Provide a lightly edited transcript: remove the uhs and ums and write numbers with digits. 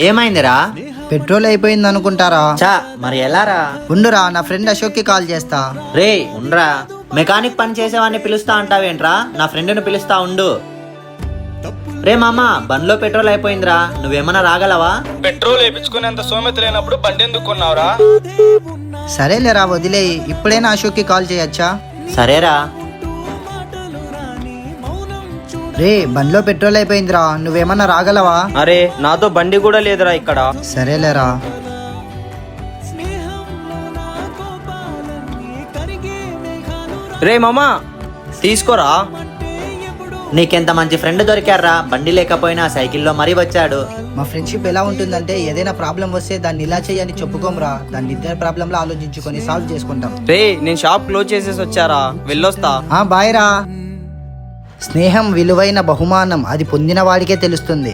ఏమైందిరా? పెట్రోల్ అయిపోయింది అనుకుంటారా? చా మరి ఎలారా? ఉండురా, నా ఫ్రెండ్ అశోక్ కి కాల్ చేస్తా. రే ఉండ్రా, మెకానిక్ పని చేసేవాడిని పిలుస్తా అంటావేంట్రా? నా ఫ్రెండ్ని పిలుస్తా ఉండు. రే మామ, బండ్లో పెట్రోల్ అయిపోయిందిరా, నువ్వేమన్నా రాగలవా? పెట్రోల్ వేయించుకునేంత సోమెత లేనప్పుడు బండి ఎందుకు కొన్నావురా? సరేలేరా, వదిలేయి. ఇప్పుడైనా అశోక్ కి కాల్ చేయొచ్చా? సరేరా. రే, బండ్లో పెట్రోల్ అయిపోయిందిరా, నువ్వేమన్నా రాగలవా? అరే నాతో బండి కూడా లేదురా ఇక్కడ. సరేలేరా. రే మామా తీసుకోరా. నీకెంత మంచి ఫ్రెండ్ దొరికారా, బండి లేకపోయినా సైకిల్లో మరీ వచ్చాడు. మా ఫ్రెండ్షిప్ ఎలా ఉంటుందంటే ఏదైనా ప్రాబ్లం వస్తే దాన్ని ఇలా చేయని చెప్పుకోమరా, దాన్ని ఇద్దరు ప్రాబ్లంలో ఆలోచించుకొని సాల్వ్ చేసుకుంటాం. రే నేను షాప్ క్లోజ్ చేసేసి వచ్చారా, వెళ్ళొస్తా. బాయ్ రా. స్నేహం విలువైన బహుమానం, అది పొందిన వాడికే తెలుస్తుంది.